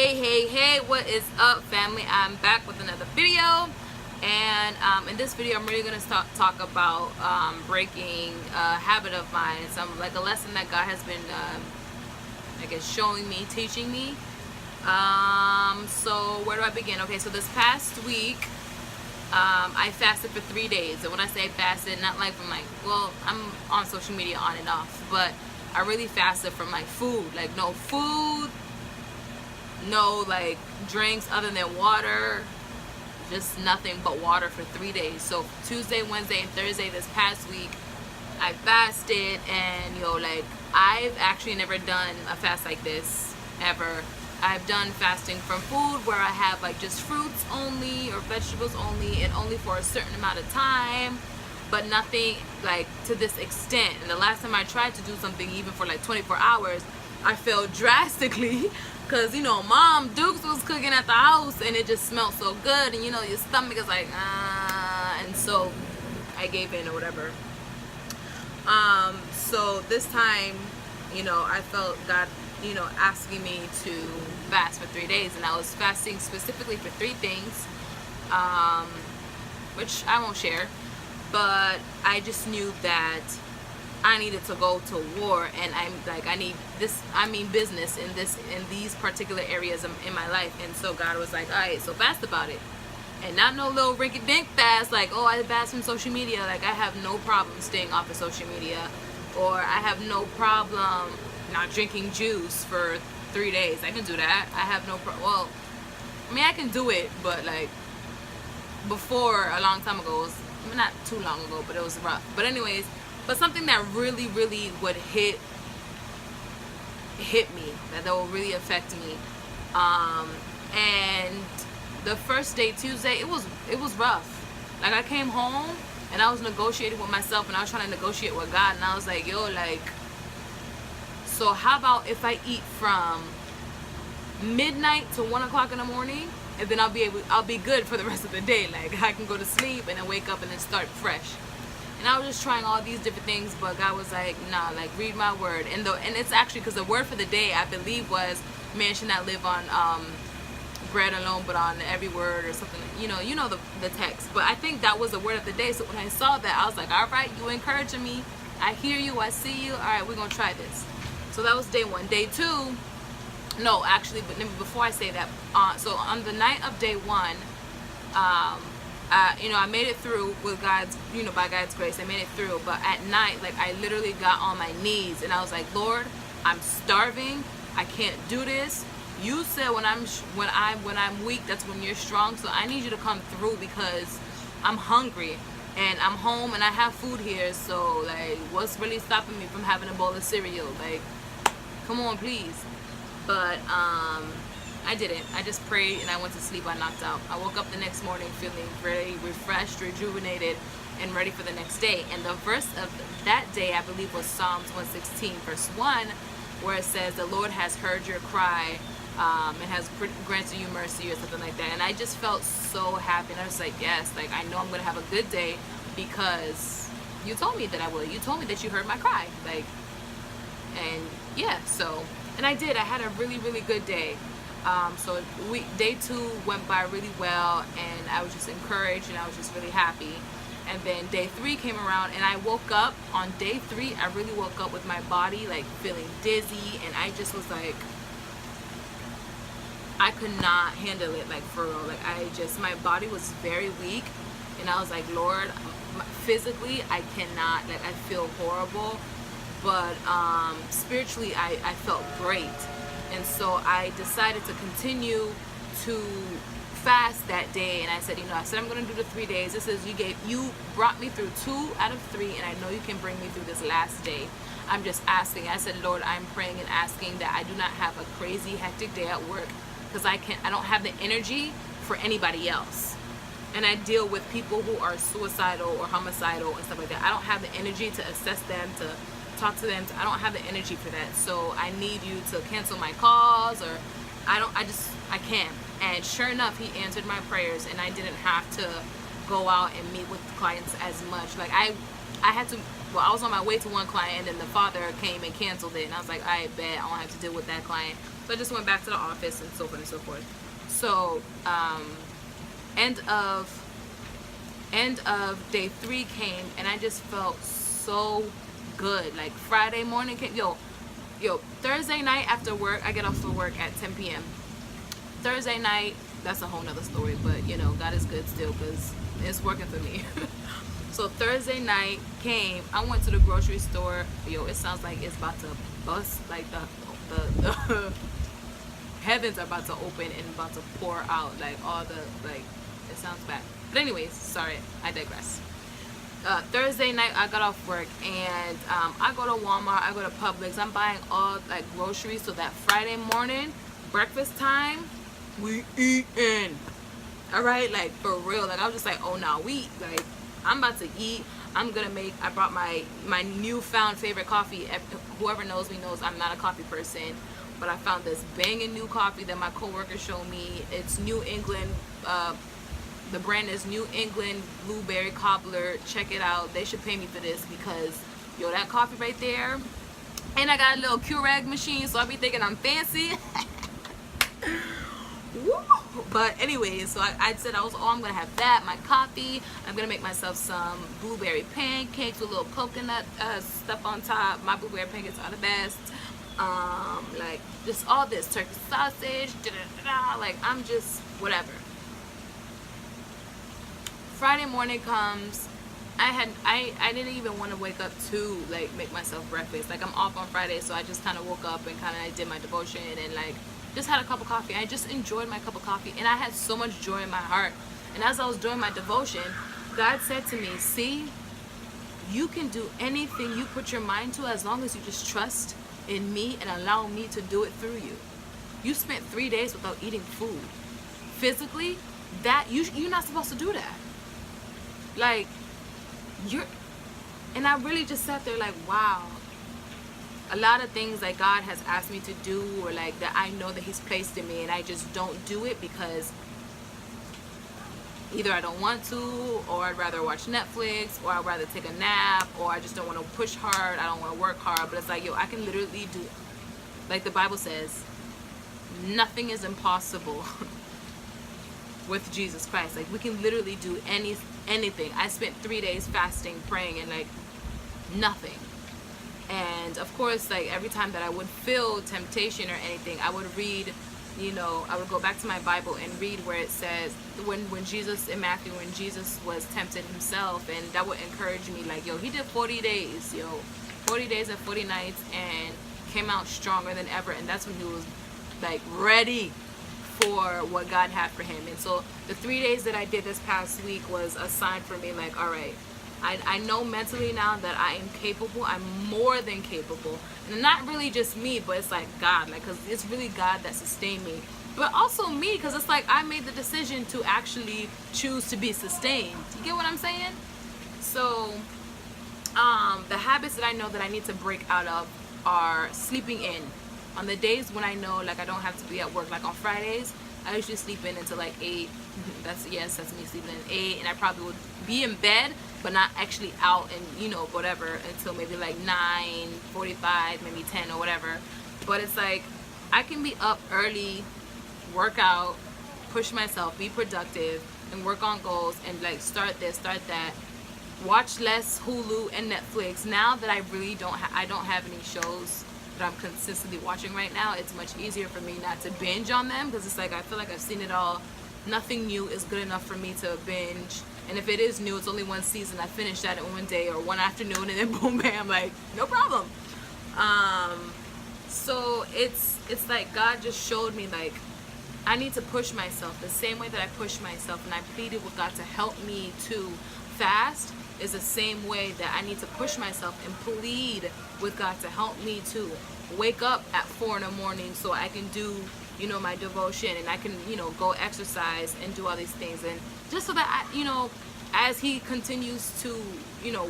Hey, what is up, family? I'm back with another video, and in this video I'm really going to talk about breaking a habit of mine. Some like a lesson that God has been I guess showing me, teaching me. So where do I begin? Okay, so this past week I fasted for 3 days, and when I say fasted, not like from like, well, I'm on social media on and off, but I really fasted from like food, like no food, no like drinks other than water, just nothing but water for 3 days. So Tuesday, Wednesday, and Thursday this past week I fasted, and like I've actually never done a fast like this ever. I've done fasting from food where I have like just fruits only or vegetables only, and only for a certain amount of time, but nothing like to this extent. And the last time I tried to do something even for like 24 hours, I failed drastically because Mom Dukes was cooking at the house and it just smelled so good, and your stomach is like and so I gave in or whatever. So this time, I felt God asking me to fast for 3 days, and I was fasting specifically for 3 things, which I won't share, but I just knew that I needed to go to war, and I need this, business in these particular areas in my life. And so God was like, all right, so fast about it, and not no little rinky-dink fast like, oh, I fast from social media. Like, I have no problem staying off of social media, or I have no problem not drinking juice for 3 days. I can do that. I have no well, I can do it, but like before, a long time ago, not too long ago, but it was rough. But anyways, but something that really would hit me, that will really affect me. And the first day, Tuesday, it was rough. Like, I came home and I was negotiating with myself, and I was trying to negotiate with God, and I was like, yo, like, so how about if I eat from midnight to 1 o'clock in the morning, and then I'll be good for the rest of the day. Like, I can go to sleep and then wake up and then start fresh. And I was just trying all these different things, but God was like, nah, like, read my word. And it's actually, because the word for the day, I believe, was man should not live on bread alone, but on every word, or something. The text. But I think that was the word of the day. So when I saw that, I was like, all right, you encouraging me. I hear you. I see you. All right, we're going to try this. So that was day 1. Day 2, no, actually, but before I say that, so on the night of day 1, I made it through with God's, by God's grace, I made it through. But at night, like, I literally got on my knees and I was like, Lord, I'm starving. I can't do this. You said when I'm weak, that's when you're strong. So I need you to come through, because I'm hungry and I'm home and I have food here. So like, what's really stopping me from having a bowl of cereal? Like, come on, please. But I didn't. I just prayed and I went to sleep. I knocked out. I woke up the next morning feeling very refreshed, rejuvenated, and ready for the next day. And the verse of that day, I believe, was Psalms 116, verse 1, where it says, the Lord has heard your cry and has granted you mercy, or something like that. And I just felt so happy. And I was like, yes, like, I know I'm going to have a good day, because you told me that I would. You told me that you heard my cry. Like, and yeah, so, and I did. I had a really good day. So day 2 went by really well, and I was just encouraged, and I was just really happy. And then day 3 came around, and I woke up on day 3. I really woke up with my body like feeling dizzy, and I just was like, I could not handle it, like, for real. Like, my body was very weak, and I was like, Lord, physically I cannot, like, I feel horrible, but spiritually I felt great. And so I decided to continue to fast that day, and I said, I'm going to do the 3 days. This is, you brought me through 2 out of 3, and I know you can bring me through this last day. I'm just asking. I said, Lord, I'm praying and asking that I do not have a crazy hectic day at work, because I don't have the energy for anybody else. And I deal with people who are suicidal or homicidal and stuff like that. I don't have the energy to assess them, to talk to them. I don't have the energy for that. So I need you to cancel my calls, or I can't. And sure enough, he answered my prayers, and I didn't have to go out and meet with clients as much. Like, I had to, I was on my way to one client, and then the father came and canceled it, and I was like, I bet I don't have to deal with that client. So I just went back to the office and so on and so forth. So end of day 3 came, and I just felt so good. Like Friday morning came, yo, Thursday night after work, I get off of work at 10 p.m. Thursday night, that's a whole nother story, but you know, God is good still because it's working for me. So Thursday night came, I went to the grocery store. Yo, it sounds like it's about to bust, like the heavens are about to open and about to pour out, like all the, like, it sounds bad. But anyways, sorry, I digress. Thursday night I got off work, and I go to Walmart, I go to Publix, I'm buying all like groceries so that Friday morning, breakfast time, we eating. Alright, like for real. Like I was just like, oh no, I'm about to eat. I brought my newfound favorite coffee. Whoever knows me knows I'm not a coffee person, but I found this banging new coffee that my coworker showed me. It's New England, the brand is New England Blueberry Cobbler. Check it out. They should pay me for this because, yo, that coffee right there. And I got a little Keurig machine, so I be thinking I'm fancy. Woo! But anyways, so I said I'm gonna have that, my coffee. I'm gonna make myself some blueberry pancakes with a little coconut stuff on top. My blueberry pancakes are the best. Like just all this turkey sausage, like I'm just whatever. Friday morning comes. I didn't even want to wake up to like make myself breakfast. Like I'm off on Friday, so I just kind of woke up and kind of did my devotion and like just had a cup of coffee. I just enjoyed my cup of coffee, and I had so much joy in my heart. And as I was doing my devotion, God said to me, see, you can do anything you put your mind to as long as you just trust in me and allow me to do it through you. You spent 3 days without eating food. Physically, that you're not supposed to do that. Like, and I really just sat there like, wow. A lot of things that God has asked me to do, or like that I know that He's placed in me, and I just don't do it because either I don't want to, or I'd rather watch Netflix, or I'd rather take a nap, or I just don't want to push hard, I don't want to work hard. But it's like, yo, I can literally do, like the Bible says, nothing is impossible with Jesus Christ. Like we can literally do anything. I spent 3 days fasting, praying, and like nothing. And of course, like every time that I would feel temptation or anything, I would read, I would go back to my Bible and read where it says when Jesus, in Matthew, when Jesus was tempted himself, and that would encourage me like, yo, he did 40 days, 40 days and 40 nights, and came out stronger than ever. And that's when he was like ready for what God had for him. And so the 3 days that I did this past week was a sign for me, like, all right, I know mentally now that I am capable. I'm more than capable. And not really just me, but it's like God, like, because it's really God that sustained me. But also me, because it's like I made the decision to actually choose to be sustained. You get what I'm saying? So the habits that I know that I need to break out of are sleeping in. On the days when I know like I don't have to be at work, like on Fridays, I usually sleep in until like 8. That's me sleeping in 8, and I probably would be in bed but not actually out and whatever until maybe like 9:45, maybe 10 or whatever. But it's like I can be up early, work out, push myself, be productive, and work on goals, and like start this, start that, watch less Hulu and Netflix. Now that I really don't have any shows that I'm consistently watching right now, it's much easier for me not to binge on them, because it's like I feel like I've seen it all. Nothing new is good enough for me to binge, and if it is new, it's only one season. I finish that in one day or one afternoon, and then boom, bam, like no problem. So it's like God just showed me like I need to push myself the same way that I push myself, and I pleaded with God to help me to fast is the same way that I need to push myself and plead with God to help me to wake up at 4 in the morning so I can do my devotion, and I can go exercise and do all these things, and just so that I, as He continues to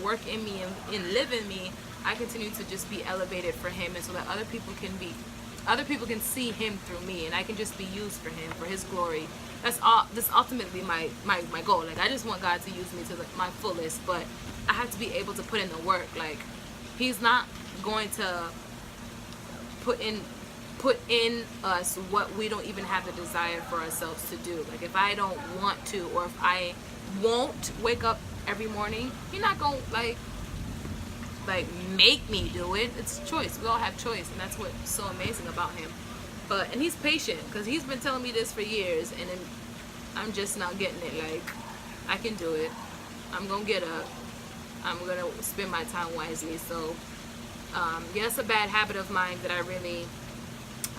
work in me and live in me, I continue to just be elevated for Him, and so that other people can see Him through me, and I can just be used for Him, for His glory. That's ultimately my goal. Like I just want God to use me to my fullest, but I have to be able to put in the work. Like He's not going to put in us what we don't even have the desire for ourselves to do. Like if I don't want to, or if I won't wake up every morning, He's not gonna like make me do it. It's a choice. We all have choice, and that's what's so amazing about Him. And He's patient, because He's been telling me this for years, and then I'm just not getting it. Like, I can do it. I'm gonna get up. I'm gonna spend my time wisely. So yeah, it's a bad habit of mine that I really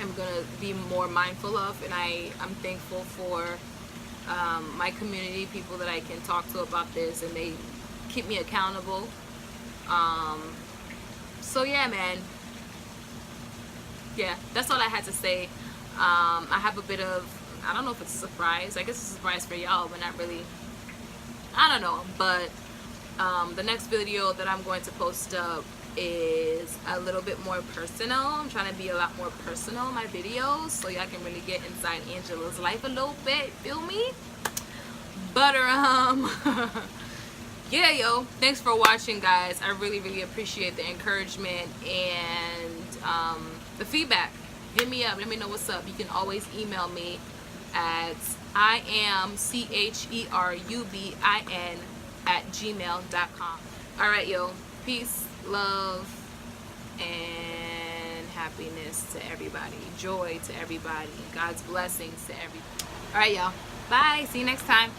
am gonna be more mindful of, and I'm thankful for my community, people that I can talk to about this, and they keep me accountable. So yeah, man, yeah, that's all I had to say. I have a bit of, I don't know if it's a surprise. I guess it's a surprise for y'all, but not really. I don't know. But the next video that I'm going to post up is a little bit more personal. I'm trying to be a lot more personal in my videos, so y'all can really get inside Angela's life a little bit. Feel me? But yeah, yo, thanks for watching, guys. I really, really appreciate the encouragement and the feedback. Hit me up. Let me know what's up. You can always email me at iamcherubin@gmail.com. All right, yo. Peace, love, and happiness to everybody. Joy to everybody. God's blessings to everybody. All right, y'all. Bye. See you next time.